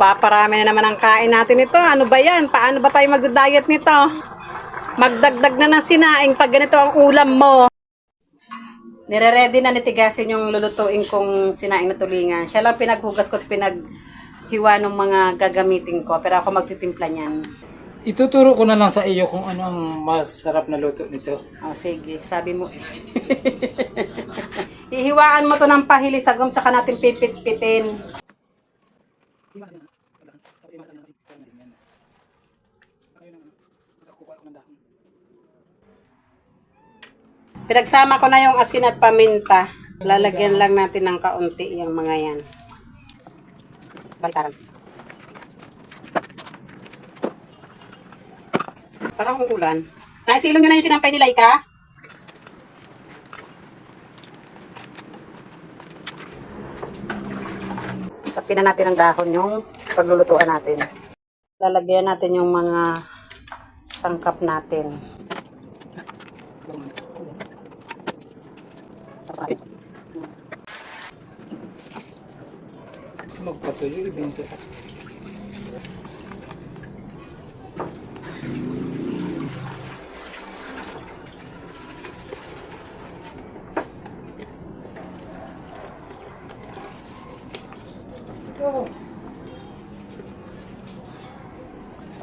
Paparami na naman ang kain natin ito. Ano ba yan? Paano ba tayo mag-diet nito? Magdagdag na ng sinaing pag ganito ang ulam mo. Nire-ready na nitigasin yung lulutuin kong sinaing na tulingan. Siya lang pinaghugas ko at pinaghiwa ng mga gagamitin ko. Pero ako magtitimpla niyan. Ituturo ko na lang sa iyo kung ano ang masarap na luto nito. Oh, sige, sabi mo eh. Ihiwaan mo to ng pahilisagom tsaka natin pipit-pitin. Pinagsama ko na yung asin at paminta. Lalagyan lang natin ng kaunti yung mga yan. Baltaran. Parang uulan. Naisilong nyo na yung sinampay ni Laika? Sapin na natin ang dahon yung paglulutuan natin. Lalagyan natin yung mga sangkap natin. Magpatuloy, ibenta sa...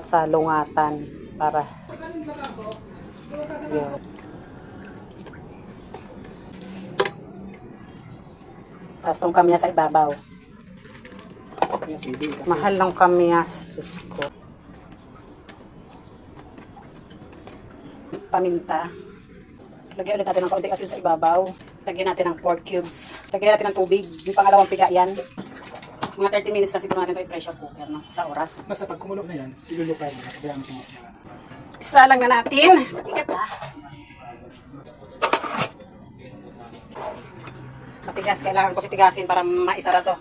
Salungatan para yun. Tapos itong kamyas sa ibabaw. Mahal ng kamyas. Diyos ko. Paminta. Lagyan ulit natin ng kaunti asin sa ibabaw. Lagyan natin ng pork cubes. Lagyan natin ng tubig. Yung pangalawang piga yan. Mga 30 minutes lang siguro natin ito i-pressure cooker, no? Sa oras. Basta pag kumulo na yan, ilulukay mo na. Kailangan mo na. Isa lang na natin. Matigat ha. Matigas. Kailangan ko sitigasin para maisara to.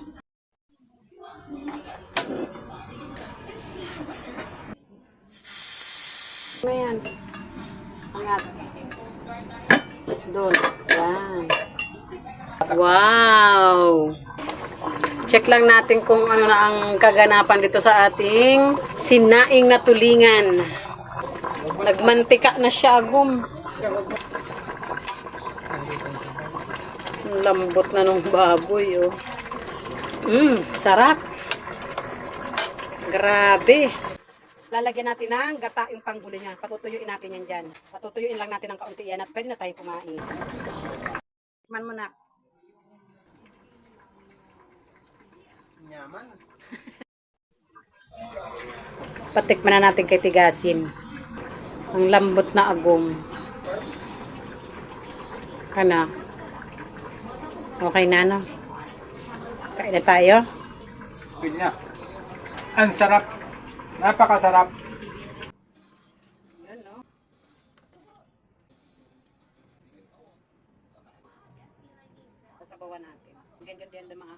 Ano yan? Angat. Doon. Yan. Wow! Check lang natin kung ano na ang kaganapan dito sa ating sinaing na tulingan. Nagmantika na siya, agum. Lambot na nung baboy, oh. Sarap. Grabe. Lalagyan natin ng gata yung panghuli niya. Patutuyuin natin yan dyan. Patutuyuin lang natin ng kaunti yan at pwede na tayo kumain. Man mo na. Nyaman. Patikman na natin kay tigasin. Ang lambot na agum. Ano? Okay na, no? Kain na tayo. Pwede na. Ang sarap. Napakasarap. Yan, no? Sasabawan natin. Ganyan-ganyan lang mga